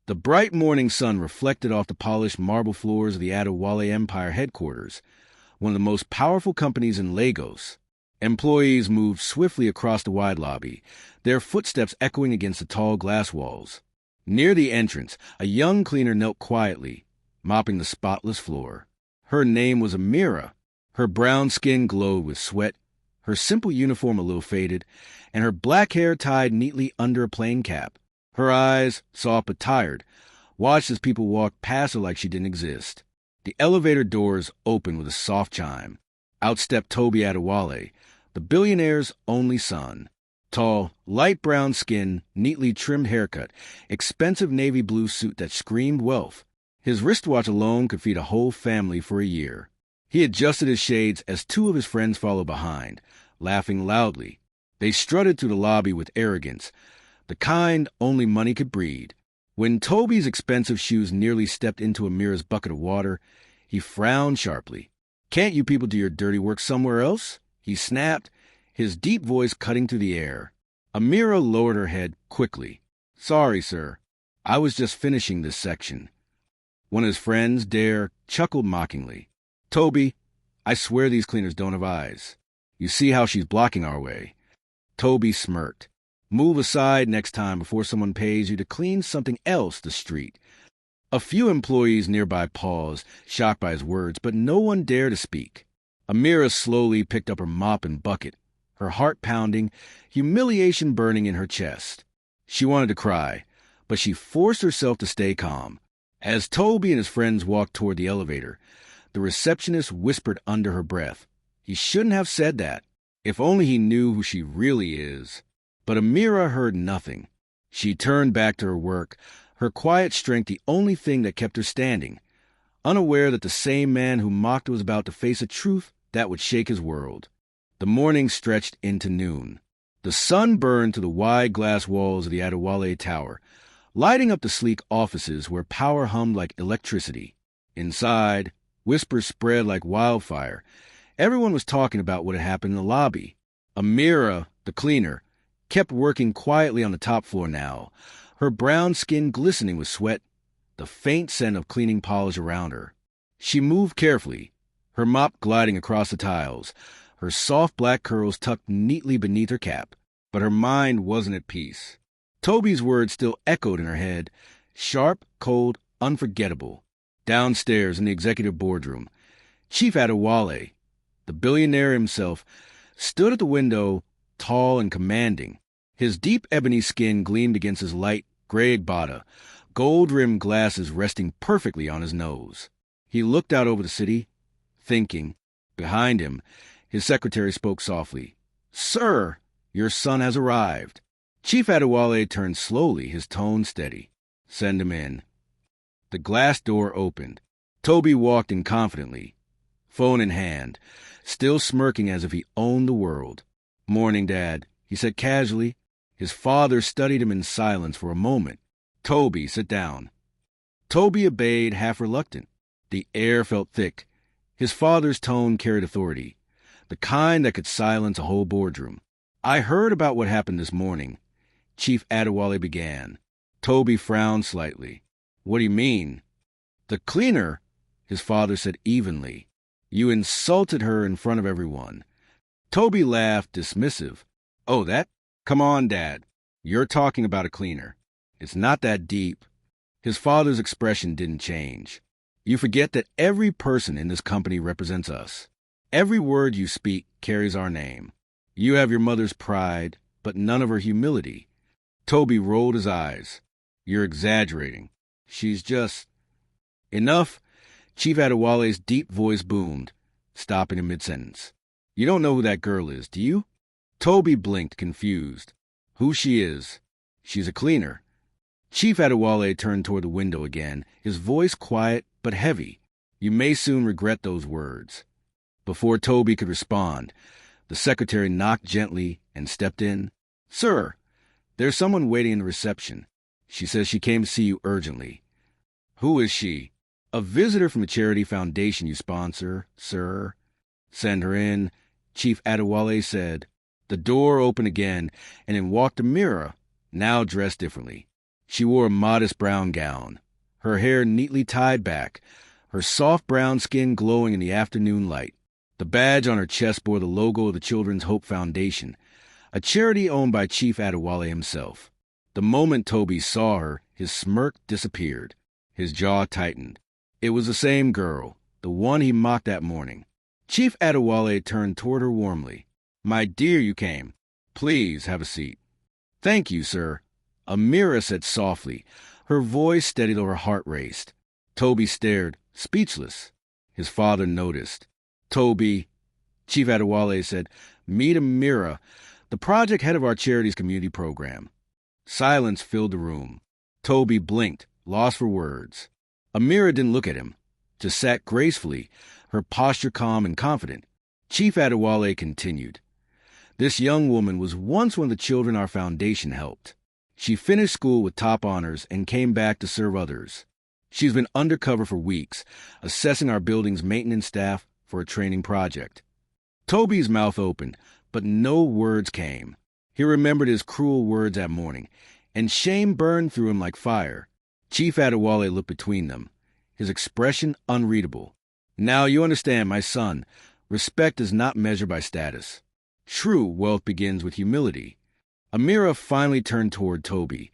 The bright morning sun reflected off the polished marble floors of the Adewale Empire headquarters, one of the most powerful companies in Lagos. Employees moved swiftly across the wide lobby, their footsteps echoing against the tall glass walls. Near the entrance, a young cleaner knelt quietly, mopping the spotless floor. Her name was Amara. Her brown skin glowed with sweat, her simple uniform a little faded, and her black hair tied neatly under a plain cap. Her eyes, soft but tired, watched as people walked past her like she didn't exist. The elevator doors opened with a soft chime. Out stepped Toby Adewale, the billionaire's only son. Tall, light brown skin, neatly trimmed haircut, expensive navy blue suit that screamed wealth. His wristwatch alone could feed a whole family for a year. He adjusted his shades as two of his friends followed behind, laughing loudly. They strutted through the lobby with arrogance, the kind only money could breed. When Toby's expensive shoes nearly stepped into Amira's bucket of water, he frowned sharply. "Can't you people do your dirty work somewhere else?" he snapped, his deep voice cutting through the air. Amara lowered her head quickly. "Sorry, sir. I was just finishing this section." One of his friends, Dare, chuckled mockingly. "Toby, I swear these cleaners don't have eyes. You see how she's blocking our way." Toby smirked. "Move aside next time before someone pays you to clean something else the street." A few employees nearby paused, shocked by his words, but no one dared to speak. Amara slowly picked up her mop and bucket, her heart pounding, humiliation burning in her chest. She wanted to cry, but she forced herself to stay calm. As Toby and his friends walked toward the elevator, the receptionist whispered under her breath, "He shouldn't have said that. If only he knew who she really is." But Amara heard nothing. She turned back to her work, her quiet strength the only thing that kept her standing, unaware that the same man who mocked her was about to face a truth that would shake his world. The morning stretched into noon. The sun burned through the wide glass walls of the Adewale Tower, lighting up the sleek offices where power hummed like electricity. Inside, whispers spread like wildfire. Everyone was talking about what had happened in the lobby. Amara, the cleaner, kept working quietly on the top floor now, her brown skin glistening with sweat, the faint scent of cleaning polish around her. She moved carefully, her mop gliding across the tiles, her soft black curls tucked neatly beneath her cap, but her mind wasn't at peace. Toby's words still echoed in her head, sharp, cold, unforgettable. Downstairs in the executive boardroom, Chief Adewale, the billionaire himself, stood at the window, tall and commanding. His deep ebony skin gleamed against his light gray agbada, gold-rimmed glasses resting perfectly on his nose. He looked out over the city, thinking. Behind him, his secretary spoke softly. "Sir, your son has arrived." Chief Adewale turned slowly, his tone steady. "Send him in." The glass door opened. Toby walked in confidently, phone in hand, still smirking as if he owned the world. "Morning, Dad," he said casually. His father studied him in silence for a moment. "Toby, sit down." Toby obeyed, half reluctant. The air felt thick. His father's tone carried authority, the kind that could silence a whole boardroom. "I heard about what happened this morning," Chief Adewale began. Toby frowned slightly. "What do you mean?" "The cleaner," his father said evenly. "You insulted her in front of everyone." Toby laughed, dismissive. "Oh, that? Come on, Dad. You're talking about a cleaner. It's not that deep." His father's expression didn't change. "You forget that every person in this company represents us. Every word you speak carries our name. You have your mother's pride, but none of her humility." Toby rolled his eyes. "You're exaggerating. She's just—" "Enough!" Chief Adewale's deep voice boomed, stopping in mid-sentence. "You don't know who that girl is, do you?" Toby blinked, confused. "Who she is?" "She's a cleaner." Chief Adewale turned toward the window again, his voice quiet but heavy. "You may soon regret those words." Before Toby could respond, the secretary knocked gently and stepped in. "Sir, there's someone waiting in the reception. She says she came to see you urgently." "Who is she?" "A visitor from the charity foundation you sponsor, sir." "Send her in," Chief Adewale said. The door opened again, and in walked Amara, now dressed differently. She wore a modest brown gown, her hair neatly tied back, her soft brown skin glowing in the afternoon light. The badge on her chest bore the logo of the Children's Hope Foundation, a charity owned by Chief Adewale himself. The moment Toby saw her, his smirk disappeared. His jaw tightened. It was the same girl, the one he mocked that morning. Chief Adewale turned toward her warmly. "My dear, you came. Please have a seat." "Thank you, sir," Amara said softly. Her voice steadied though her heart raced. Toby stared, speechless. His father noticed. "Toby," Chief Adewale said, "meet Amara, the project head of our charity's community program." Silence filled the room. Toby blinked, lost for words. Amara didn't look at him, just sat gracefully, her posture calm and confident. Chief Adewale continued. "This young woman was once one of the children our foundation helped. She finished school with top honors and came back to serve others. She's been undercover for weeks, assessing our building's maintenance staff for a training project." Toby's mouth opened, but no words came. He remembered his cruel words that morning, and shame burned through him like fire. Chief Adewale looked between them, his expression unreadable. "Now you understand, my son, respect is not measured by status. True wealth begins with humility." Amara finally turned toward Toby,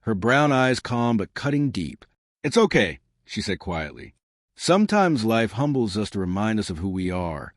her brown eyes calm but cutting deep. "It's okay," she said quietly. "Sometimes life humbles us to remind us of who we are."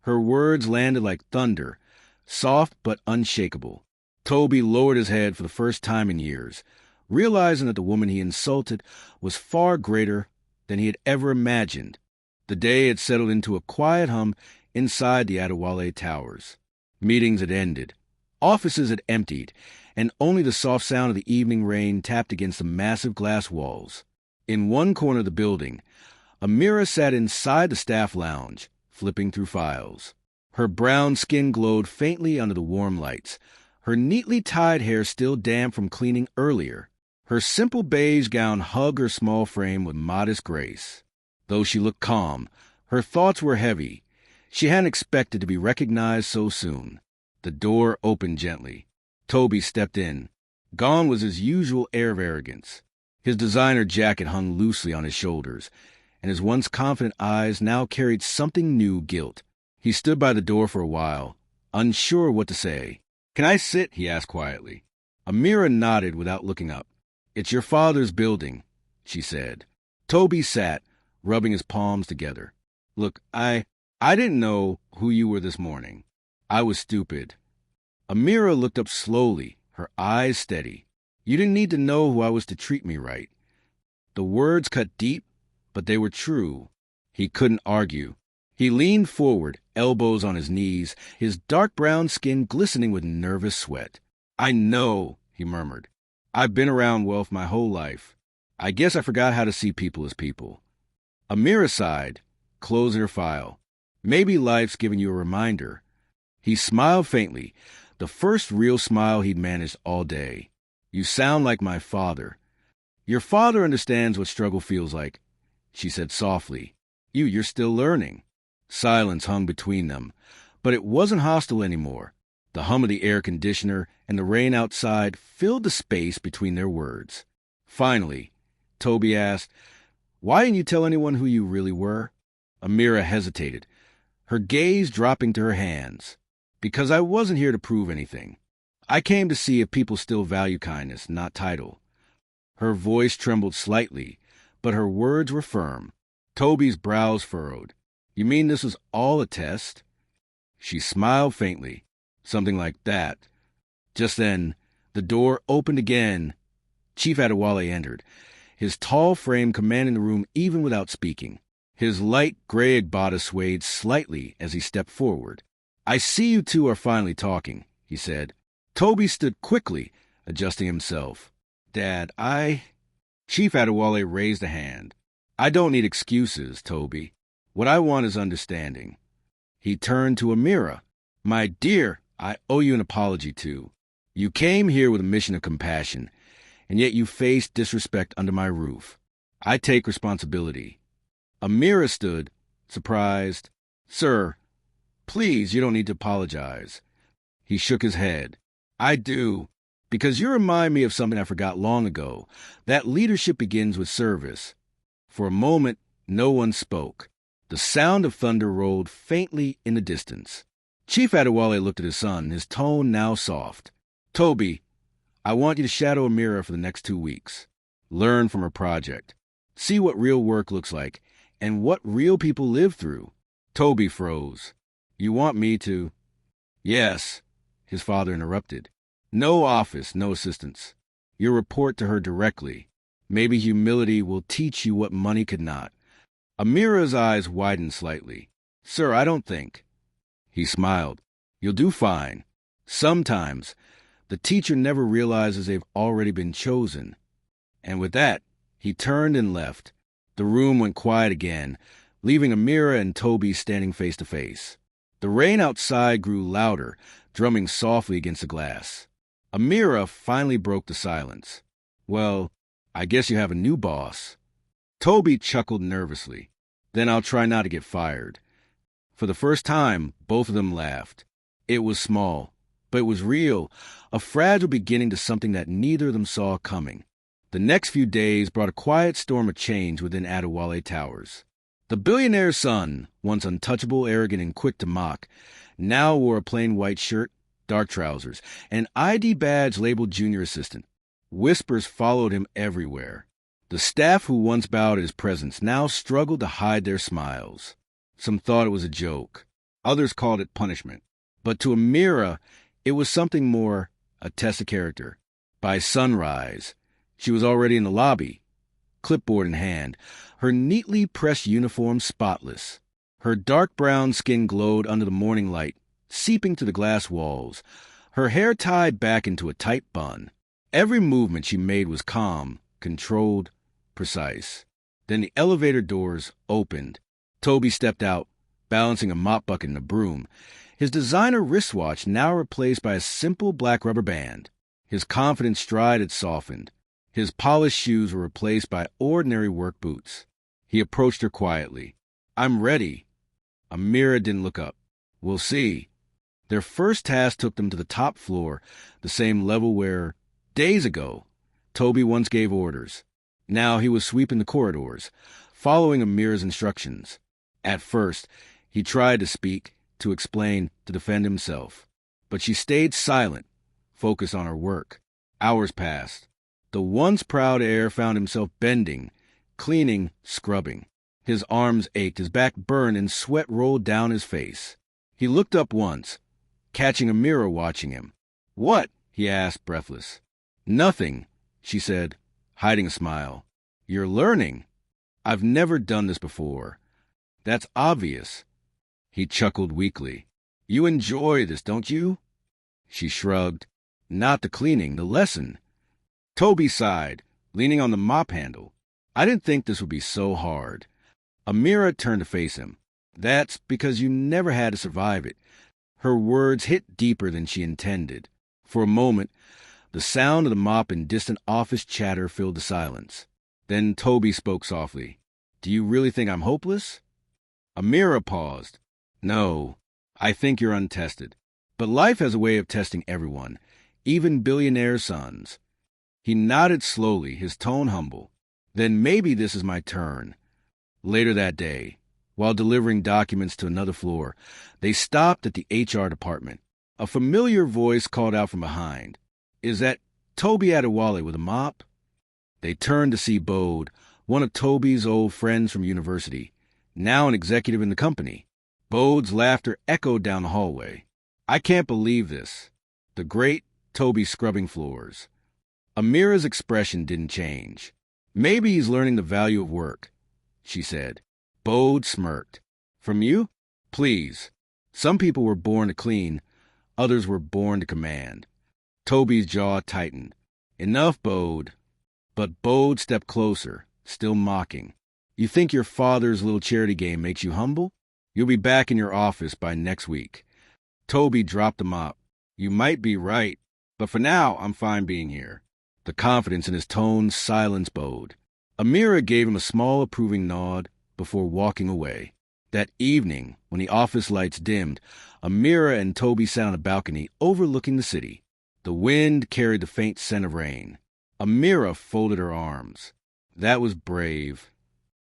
Her words landed like thunder, soft but unshakable. Toby lowered his head for the first time in years, realizing that the woman he insulted was far greater than he had ever imagined. The day had settled into a quiet hum inside the Adewale Towers. Meetings had ended. Offices had emptied, and only the soft sound of the evening rain tapped against the massive glass walls. In one corner of the building, Amara sat inside the staff lounge, flipping through files. Her brown skin glowed faintly under the warm lights, her neatly tied hair still damp from cleaning earlier. Her simple beige gown hugged her small frame with modest grace. Though she looked calm, her thoughts were heavy. She hadn't expected to be recognized so soon. The door opened gently. Toby stepped in. Gone was his usual air of arrogance. His designer jacket hung loosely on his shoulders, and his once confident eyes now carried something new gilt. He stood by the door for a while, unsure what to say. "Can I sit?" he asked quietly. Amara nodded without looking up. "It's your father's building," she said. Toby sat, rubbing his palms together. "Look, I didn't know who you were this morning. I was stupid." Amara looked up slowly, her eyes steady. "You didn't need to know who I was to treat me right." The words cut deep, but they were true. He couldn't argue. He leaned forward, elbows on his knees, his dark brown skin glistening with nervous sweat. "I know," he murmured. "I've been around wealth my whole life. I guess I forgot how to see people as people." Amara sighed, closing her file. "Maybe life's giving you a reminder." He smiled faintly, the first real smile he'd managed all day. "You sound like my father." "Your father understands what struggle feels like," she said softly. You're still learning." Silence hung between them, but it wasn't hostile anymore. The hum of the air conditioner and the rain outside filled the space between their words. Finally, Toby asked, "Why didn't you tell anyone who you really were?" Amara hesitated, her gaze dropping to her hands. "Because I wasn't here to prove anything. I came to see if people still value kindness, not title." Her voice trembled slightly, but her words were firm. Toby's brows furrowed. "You mean this was all a test?" She smiled faintly. "Something like that." Just then, the door opened again. Chief Adewale entered, his tall frame commanding the room even without speaking. His light gray Agbada swayed slightly as he stepped forward. "I see you two are finally talking," he said. Toby stood quickly, adjusting himself. "Dad, Chief Adewale raised a hand. "I don't need excuses, Toby. What I want is understanding." He turned to Amara. "My dear, I owe you an apology, too. You came here with a mission of compassion, and yet you faced disrespect under my roof. I take responsibility." Amara stood, surprised. "Sir, please, you don't need to apologize." He shook his head. "I do. Because you remind me of something I forgot long ago. That leadership begins with service. For a moment, no one spoke. The sound of thunder rolled faintly in the distance. Chief Adewale looked at his son, his tone now soft. Toby, I want you to shadow Amara for the next 2 weeks. Learn from her project. See what real work looks like and what real people live through. Toby froze. You want me to? Yes, his father interrupted. No office, no assistants. You'll report to her directly. Maybe humility will teach you what money could not. Amira's eyes widened slightly. Sir, I don't think. He smiled. You'll do fine. Sometimes, the teacher never realizes they've already been chosen. And with that, he turned and left. The room went quiet again, leaving Amara and Toby standing face to face. The rain outside grew louder, drumming softly against the glass. Amara finally broke the silence. Well, I guess you have a new boss. Toby chuckled nervously. Then I'll try not to get fired. For the first time, both of them laughed. It was small, but it was real, a fragile beginning to something that neither of them saw coming. The next few days brought a quiet storm of change within Adewale Towers. The billionaire's son, once untouchable, arrogant, and quick to mock, now wore a plain white shirt, dark trousers, and an ID badge labeled junior assistant. Whispers followed him everywhere. The staff who once bowed at his presence now struggled to hide their smiles. Some thought it was a joke. Others called it punishment. But to Amara, it was something more, a test of character. By sunrise, she was already in the lobby, clipboard in hand, her neatly pressed uniform spotless. Her dark brown skin glowed under the morning light, seeping through the glass walls, her hair tied back into a tight bun. Every movement she made was calm, controlled, precise. Then the elevator doors opened. Toby stepped out, balancing a mop bucket and a broom, his designer wristwatch now replaced by a simple black rubber band. His confident stride had softened. His polished shoes were replaced by ordinary work boots. He approached her quietly. I'm ready. Amara didn't look up. We'll see. Their first task took them to the top floor, the same level where, days ago, Toby once gave orders. Now he was sweeping the corridors, following Amira's instructions. At first, he tried to speak, to explain, to defend himself. But she stayed silent, focused on her work. Hours passed. The once proud heir found himself bending, cleaning, scrubbing. His arms ached, his back burned, and sweat rolled down his face. He looked up once, catching Amara watching him. What? He asked, breathless. Nothing, she said, hiding a smile. You're learning. I've never done this before. That's obvious. He chuckled weakly. You enjoy this, don't you? She shrugged. Not the cleaning, the lesson. Toby sighed, leaning on the mop handle. I didn't think this would be so hard. Amara turned to face him. That's because you never had to survive it. Her words hit deeper than she intended. For a moment, the sound of the mop and distant office chatter filled the silence. Then Toby spoke softly. Do you really think I'm hopeless? Amara paused. No, I think you're untested. But life has a way of testing everyone, even billionaire sons. He nodded slowly, his tone humble. Then maybe this is my turn. Later that day, while delivering documents to another floor, they stopped at the HR department. A familiar voice called out from behind. Is that Toby Adewale with a mop? They turned to see Bode, one of Toby's old friends from university, now an executive in the company. Bode's laughter echoed down the hallway. I can't believe this. The great Toby scrubbing floors. Amira's expression didn't change. Maybe he's learning the value of work, she said. Bode smirked. From you? Please. Some people were born to clean, others were born to command. Toby's jaw tightened. Enough, Bode. But Bode stepped closer, still mocking. You think your father's little charity game makes you humble? You'll be back in your office by next week. Toby dropped the mop. You might be right, but for now, I'm fine being here. The confidence in his tone silenced Bode. Amara gave him a small approving nod before walking away. That evening, when the office lights dimmed, Amara and Toby sat on a balcony overlooking the city. The wind carried the faint scent of rain. Amira folded her arms. That was brave.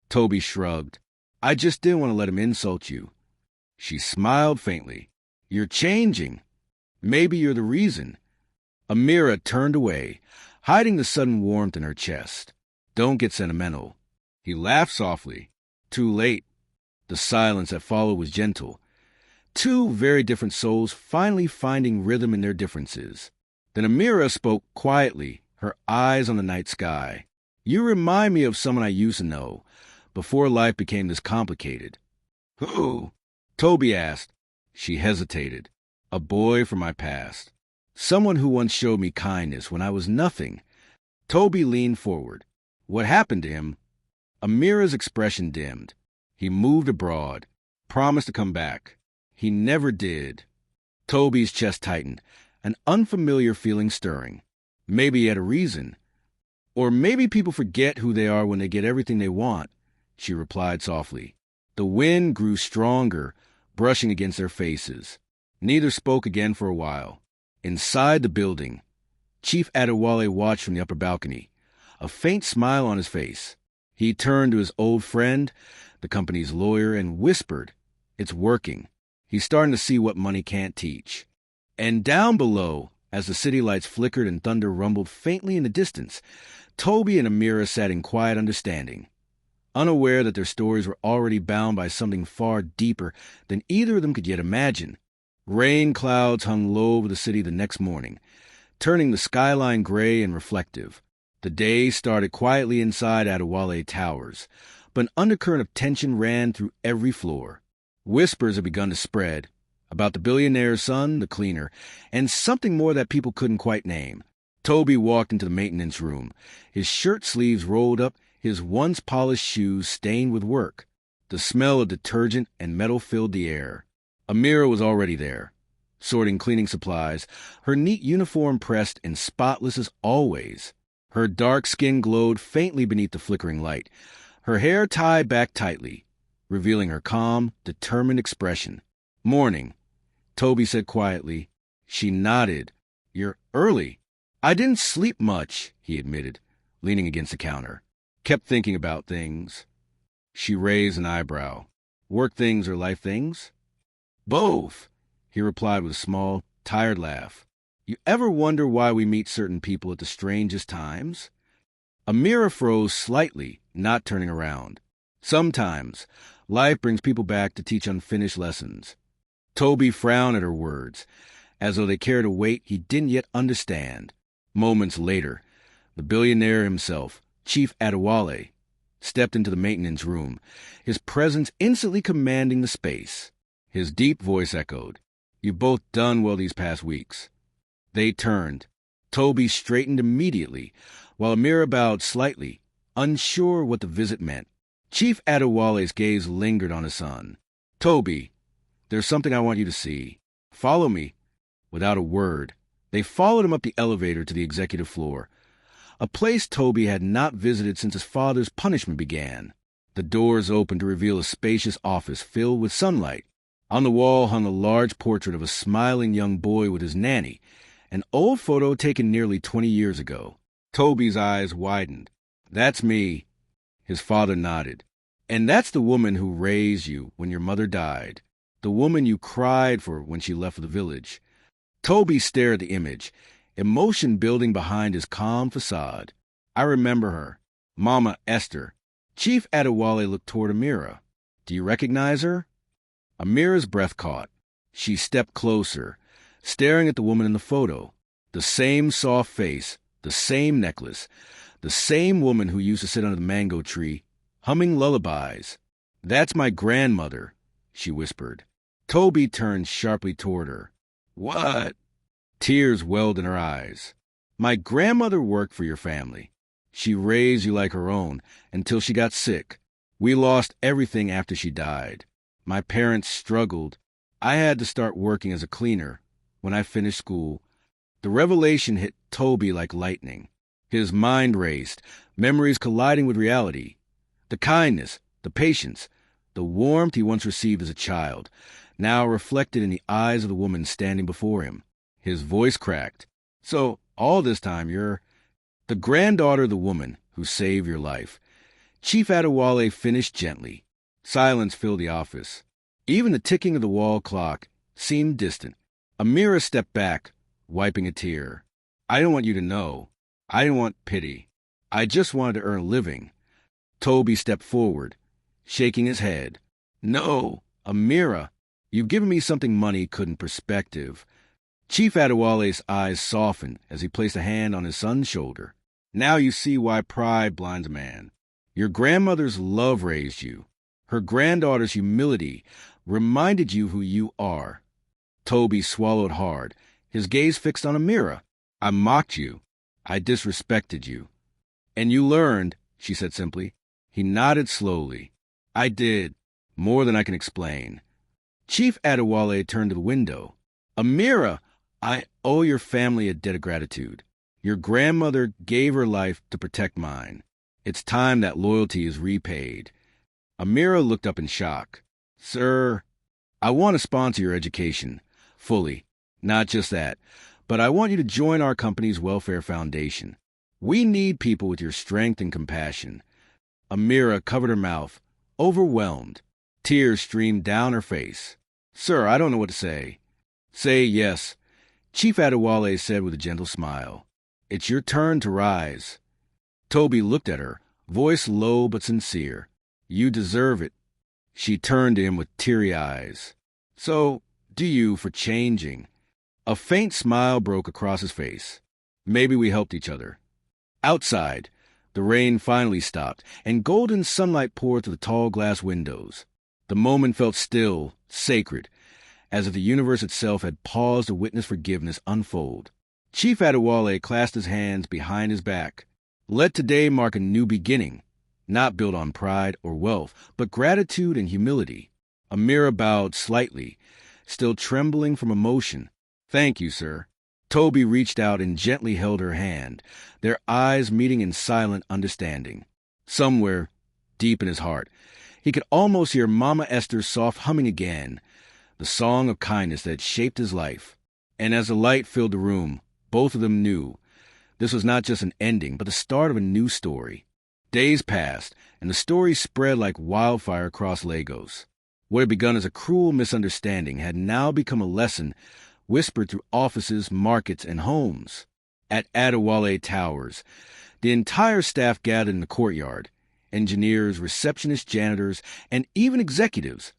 Toby shrugged. I just didn't want to let him insult you. She smiled faintly. You're changing. Maybe you're the reason. Amira turned away, hiding the sudden warmth in her chest. Don't get sentimental. He laughed softly. Too late. The silence that followed was gentle. Two very different souls finally finding rhythm in their differences. Then Amira spoke quietly, her eyes on the night sky. You remind me of someone I used to know, before life became this complicated. Who? Toby asked. She hesitated. A boy from my past. Someone who once showed me kindness when I was nothing. Toby leaned forward. What happened to him? Amira's expression dimmed. He moved abroad, promised to come back. He never did. Toby's chest tightened, an unfamiliar feeling stirring. Maybe he had a reason. Or maybe people forget who they are when they get everything they want, she replied softly. The wind grew stronger, brushing against their faces. Neither spoke again for a while. Inside the building, Chief Adewale watched from the upper balcony, a faint smile on his face. He turned to his old friend, the company's lawyer, and whispered, It's working. He's starting to see what money can't teach. And down below, as the city lights flickered and thunder rumbled faintly in the distance, Toby and Amira sat in quiet understanding, unaware that their stories were already bound by something far deeper than either of them could yet imagine. Rain clouds hung low over the city the next morning, turning the skyline gray and reflective. The day started quietly inside Adewale Towers, but an undercurrent of tension ran through every floor. Whispers had begun to spread about the billionaire's son, the cleaner, and something more that people couldn't quite name. Toby walked into the maintenance room, his shirt sleeves rolled up, his once-polished shoes stained with work. The smell of detergent and metal filled the air. Amira was already there, sorting cleaning supplies, her neat uniform pressed and spotless as always. Her dark skin glowed faintly beneath the flickering light, her hair tied back tightly, revealing her calm, determined expression. Morning, Toby said quietly. She nodded. You're early. I didn't sleep much, he admitted, leaning against the counter. Kept thinking about things. She raised an eyebrow. Work things or life things? Both, he replied with a small, tired laugh. You ever wonder why we meet certain people at the strangest times? Amira froze slightly, not turning around. Sometimes, life brings people back to teach unfinished lessons. Toby frowned at her words, as though they carried a weight he didn't yet understand. Moments later, the billionaire himself, Chief Adewale, stepped into the maintenance room, his presence instantly commanding the space. His deep voice echoed, You've both done well these past weeks. They turned. Toby straightened immediately, while Amira bowed slightly, unsure what the visit meant. Chief Adewale's gaze lingered on his son. Toby, there's something I want you to see. Follow me. Without a word, they followed him up the elevator to the executive floor, a place Toby had not visited since his father's punishment began. The doors opened to reveal a spacious office filled with sunlight. On the wall hung a large portrait of a smiling young boy with his nanny, an old photo taken nearly 20 years ago. Toby's eyes widened. That's me. His father nodded. And that's the woman who raised you when your mother died. The woman you cried for when she left the village. Toby stared at the image, emotion building behind his calm facade. I remember her. Mama Esther. Chief Adewale looked toward Amira. Do you recognize her? Amira's breath caught. She stepped closer, staring at the woman in the photo. The same soft face, the same necklace, the same woman who used to sit under the mango tree, humming lullabies. That's my grandmother, she whispered. Toby turned sharply toward her. What? Tears welled in her eyes. My grandmother worked for your family. She raised you like her own until she got sick. We lost everything after she died. My parents struggled. I had to start working as a cleaner. When I finished school, the revelation hit Toby like lightning. His mind raced, memories colliding with reality. The kindness, the patience, the warmth he once received as a child, now reflected in the eyes of the woman standing before him. His voice cracked. So, all this time, you're the granddaughter of the woman who saved your life. Chief Adewale finished gently. Silence filled the office. Even the ticking of the wall clock seemed distant. Amira stepped back, wiping a tear. I didn't want you to know. I didn't want pity. I just wanted to earn a living. Toby stepped forward, shaking his head. No, Amira, you've given me something money couldn't. Perspective. Chief Adewale's eyes softened as he placed a hand on his son's shoulder. Now you see why pride blinds a man. Your grandmother's love raised you. Her granddaughter's humility reminded you who you are. Toby swallowed hard, his gaze fixed on Amira. I mocked you. I disrespected you. And you learned, she said simply. He nodded slowly. I did, more than I can explain. Chief Adewale turned to the window. Amira, I owe your family a debt of gratitude. Your grandmother gave her life to protect mine. It's time that loyalty is repaid. Amira looked up in shock. Sir, I want to sponsor your education, fully. Not just that, but I want you to join our company's welfare foundation. We need people with your strength and compassion. Amira covered her mouth, overwhelmed. Tears streamed down her face. Sir, I don't know what to say. Say yes, Chief Adewale said with a gentle smile. It's your turn to rise. Toby looked at her, voice low but sincere. You deserve it. She turned to him with teary eyes. So, do you for changing. A faint smile broke across his face. Maybe we helped each other. Outside, the rain finally stopped, and golden sunlight poured through the tall glass windows. The moment felt still, sacred, as if the universe itself had paused to witness forgiveness unfold. Chief Adewale clasped his hands behind his back. Let today mark a new beginning, not built on pride or wealth, but gratitude and humility. Amira bowed slightly, still trembling from emotion. Thank you, sir. Toby reached out and gently held her hand, their eyes meeting in silent understanding. Somewhere, deep in his heart, he could almost hear Mama Esther's soft humming again, the song of kindness that shaped his life. And as the light filled the room, both of them knew this was not just an ending, but the start of a new story. Days passed, and the story spread like wildfire across Lagos. What had begun as a cruel misunderstanding had now become a lesson whispered through offices, markets, and homes. At Adewale Towers, the entire staff gathered in the courtyard, engineers, receptionists, janitors, and even executives,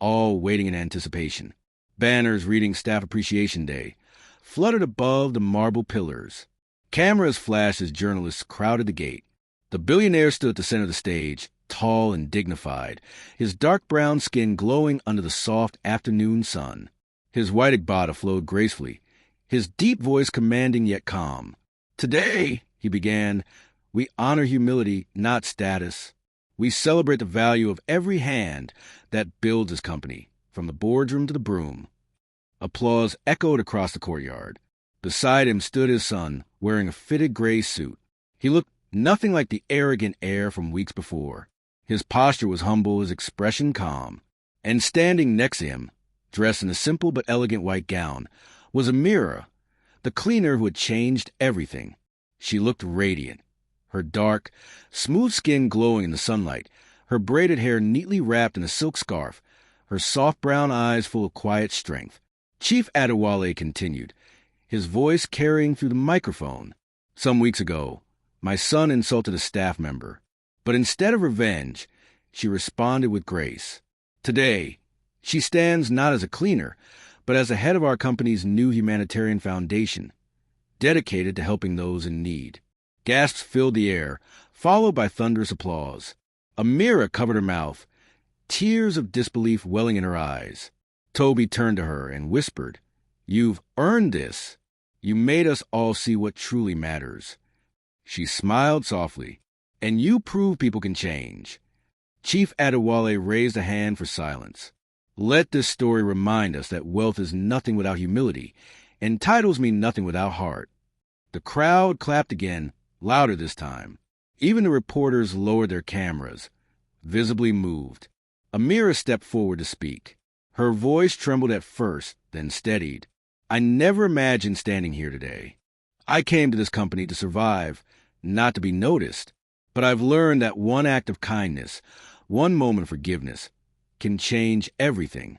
all waiting in anticipation. Banners reading Staff Appreciation Day fluttered above the marble pillars. Cameras flashed as journalists crowded the gate. The billionaire stood at the center of the stage, tall and dignified, his dark brown skin glowing under the soft afternoon sun. His white agbada flowed gracefully, his deep voice commanding yet calm. Today, he began, we honor humility, not status. We celebrate the value of every hand that builds this company, from the boardroom to the broom. Applause echoed across the courtyard. Beside him stood his son, wearing a fitted gray suit. He looked nothing like the arrogant heir from weeks before. His posture was humble, his expression calm. And standing next to him, dressed in a simple but elegant white gown, was Amira, the cleaner who had changed everything. She looked radiant, her dark, smooth skin glowing in the sunlight, her braided hair neatly wrapped in a silk scarf, her soft brown eyes full of quiet strength. Chief Adewale continued, his voice carrying through the microphone. Some weeks ago, my son insulted a staff member, but instead of revenge, she responded with grace. Today, she stands not as a cleaner, but as the head of our company's new humanitarian foundation, dedicated to helping those in need. Gasps filled the air, followed by thunderous applause. Amira covered her mouth, tears of disbelief welling in her eyes. Toby turned to her and whispered, You've earned this. You made us all see what truly matters. She smiled softly. And you prove people can change. Chief Adewale raised a hand for silence. Let this story remind us that wealth is nothing without humility, and titles mean nothing without heart. The crowd clapped again, louder this time. Even the reporters lowered their cameras, visibly moved. Amira stepped forward to speak. Her voice trembled at first, then steadied. I never imagined standing here today. I came to this company to survive, not to be noticed. But I've learned that one act of kindness, one moment of forgiveness, can change everything.